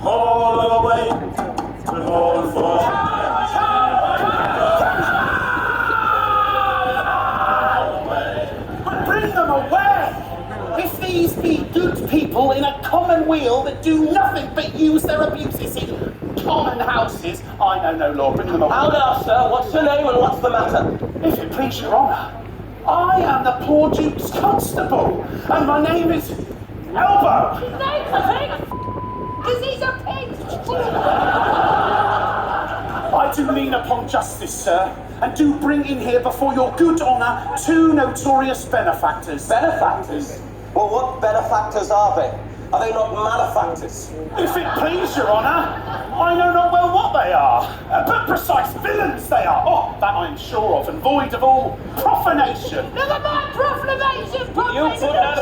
All away, we're all for. Bring them away! If these be good people in a commonweal that do nothing but use their abuses in common houses, I know no law. Bring them away. How now, sir? What's your name and what's the matter? If it please your honour, I am the poor Duke's constable, and my name is Elbow. His name's a pig! Because he's a pig! I do lean upon justice, sir, and do bring in here before your good honour 2 notorious benefactors. Benefactors? Well, what benefactors are they? Are they not malefactors? If it please your honour, I know not well what they are, but precise villains they are. Oh, that I am sure of, and void of all profanation. Never mind profanation! You put that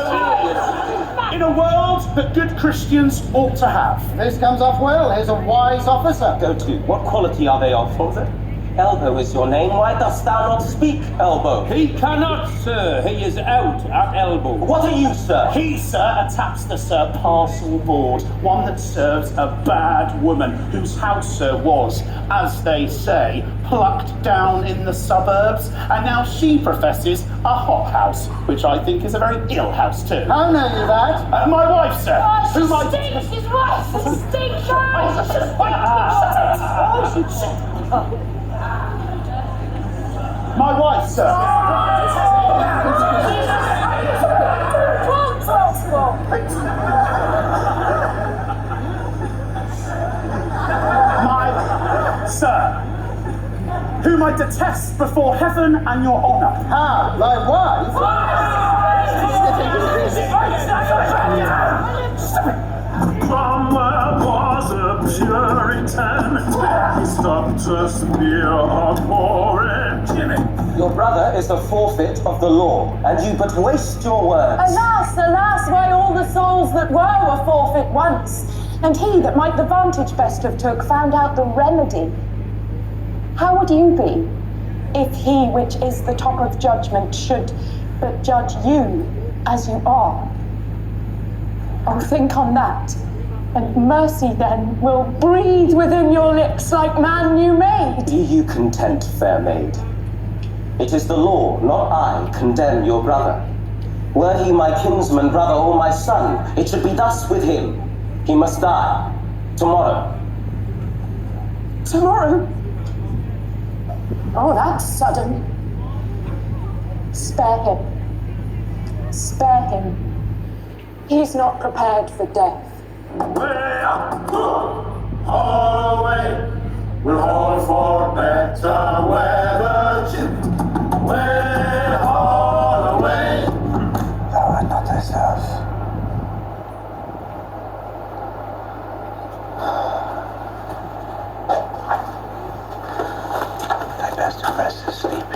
In a world that good Christians ought to have. This comes off well. Here's a wise officer. Go to. What quality are they of, Father? Elbow is your name. Why dost thou not speak, Elbow? He cannot, sir. He is out at elbow. What are you, sir? He, sir, a tapster, sir, parcel board, one that serves a bad woman, whose house, sir, was, as they say, plucked down in the suburbs, and now she professes a hot house, which I think is a very ill house, too. How know you that? My wife, sir. Oh, she whom I- stinks! His wife stinks! My wife, sir. My sir, whom I detest before heaven and your honour. Ah, thy Cromwell was a Puritan. He stopped to smear a poor Jimmy. Your brother is the forfeit of the law, and you but waste your words. Alas, alas, why all the souls that were forfeit once, and he that might the vantage best have took found out the remedy. How would you be if he which is the top of judgment should but judge you as you are? Oh, think on that, and mercy then will breathe within your lips like man new made. Be you content, fair maid. It is the law, not I, condemn your brother. Were he my kinsman, brother, or my son, it should be thus with him. He must die. Tomorrow. Tomorrow? Oh, that's sudden. Spare him. Spare him. He's not prepared for death. Way up, all away. We're all for better weather, Jim. Way all away. Thou art not thyself. Thy best of rest is sleep.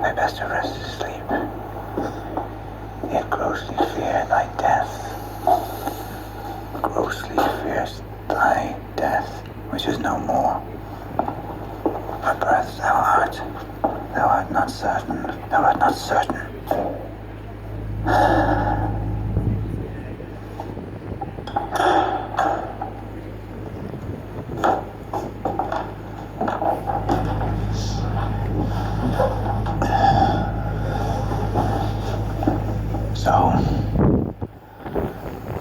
Thy best of rest is sleep. Yet grossly fear thy death. Grossly fearest thy death, which is no more. My breath thou art not certain, thou art not certain. So,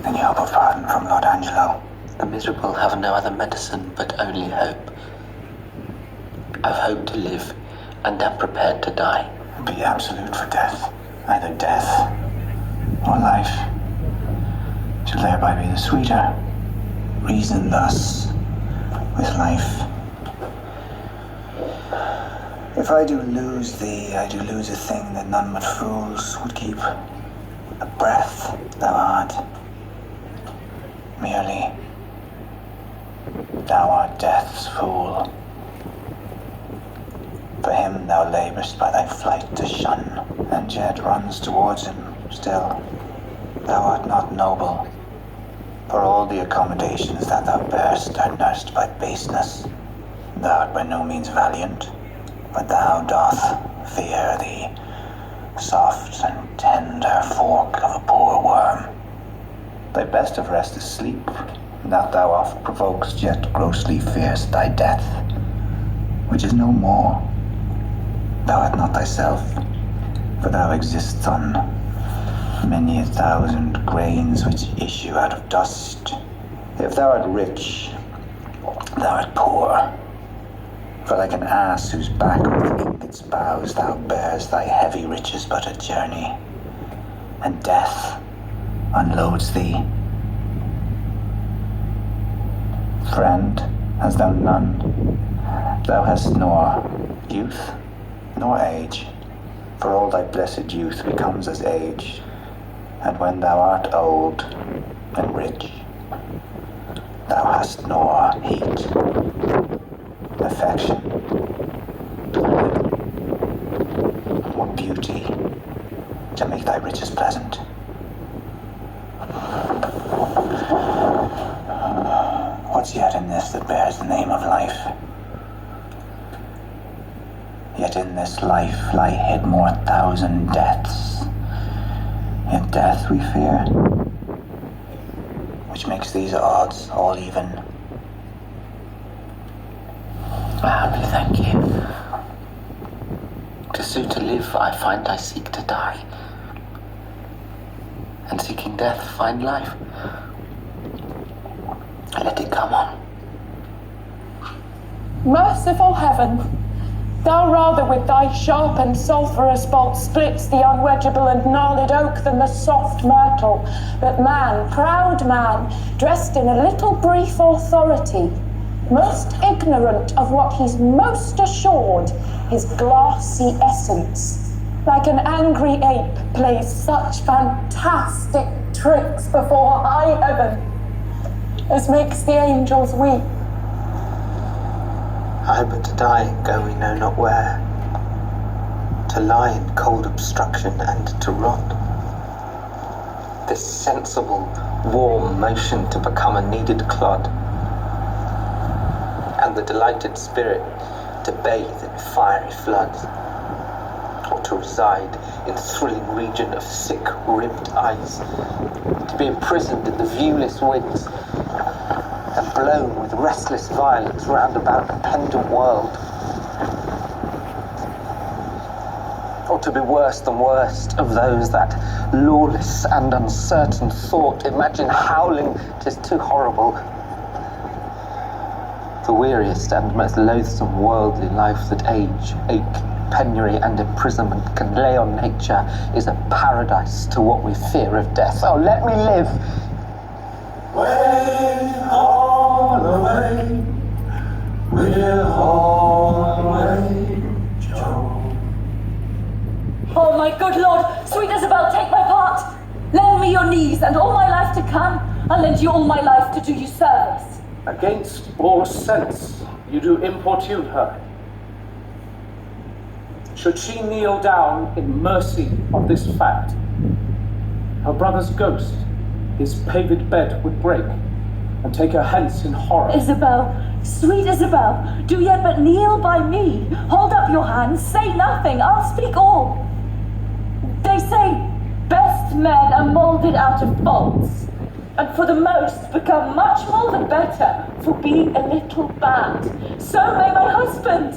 then you hope of pardon from Lord Angelo? The miserable have no other medicine but only hope. I've hope to live and am prepared to die. Be absolute for death, either death or life, shall thereby be the sweeter. Reason thus with life. If I do lose thee, I do lose a thing that none but fools would keep. A breath thou art. Merely, thou art death's fool. For him thou labour'st by thy flight to shun, and yet runs towards him still. Thou art not noble, for all the accommodations that thou bear'st are nursed by baseness. Thou art by no means valiant, but thou doth fear the soft and tender fork of a poor worm. Thy best of rest is sleep, that thou oft provokest, yet grossly fearest thy death, which is no more. Thou art not thyself, for thou existst on many 1,000 grains which issue out of dust. If thou art rich, thou art poor. For like an ass whose back with its boughs thou bears thy heavy riches but a journey, and death unloads thee. Friend, hast thou none? Thou hast nor youth, nor age, for all thy blessed youth becomes as age, and when thou art old and rich, thou hast nor heat, affection, or beauty to make thy riches pleasant. What's yet in this that bears the name of life? Yet in this life lie hid more 1,000 deaths. Yet death we fear, which makes these odds all even. I humbly thank you. To sue to live, I find I seek to die, and seeking death, find life. Let it come on. Merciful heaven, thou rather with thy sharp and sulphurous bolt splits the unwedgeable and gnarled oak than the soft myrtle. But man, proud man, dressed in a little brief authority, most ignorant of what he's most assured, his glassy essence, like an angry ape, plays such fantastic tricks before high heaven as makes the angels weep. Aye, but to die go we know not where, to lie in cold obstruction and to rot. This sensible, warm motion to become a kneaded clod, and the delighted spirit to bathe in fiery floods, or to reside in thrilling region of sick-ribbed ice, to be imprisoned in the viewless winds, and blown with restless violence round about a pendant world, or to be worst and worst of those that lawless and uncertain thought imagine howling 'tis too horrible. The weariest and most loathsome worldly life that age, ache, penury and imprisonment can lay on nature is a paradise to what we fear of death. Oh, let me live! We're all away. We're all away, Joe. Oh my good lord, sweet Isabel, take my part. Lend me your knees, and all my life to come, I'll lend you all my life to do you service. Against all sense, you do importune her. Should she kneel down in mercy of this fact, her brother's ghost his paved bed would break, and take her hence in horror. Isabel, sweet Isabel, do yet but kneel by me. Hold up your hands, say nothing, I'll speak all. They say best men are moulded out of faults, and for the most become much more the better for being a little bad. So may my husband.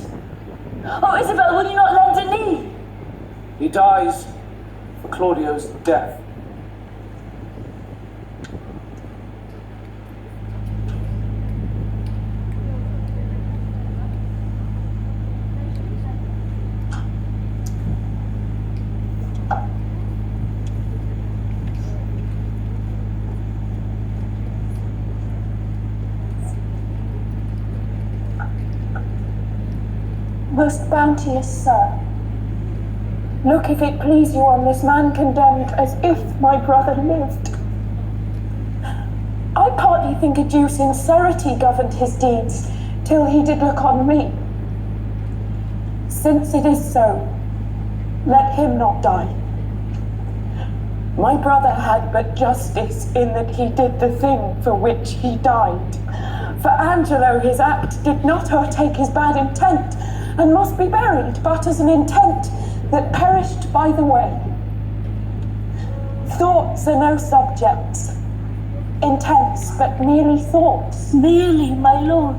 Oh, Isabel, will you not lend a knee? He dies for Claudio's death. Most bounteous sir, look if it please you on this man condemned as if my brother lived. I partly think a due sincerity governed his deeds, till he did look on me. Since it is so, let him not die. My brother had but justice in that he did the thing for which he died. For Angelo his act did not o'ertake his bad intent, and must be buried but as an intent that perished by the way. Thoughts are no subjects, intense, but merely thoughts. Merely, my lord.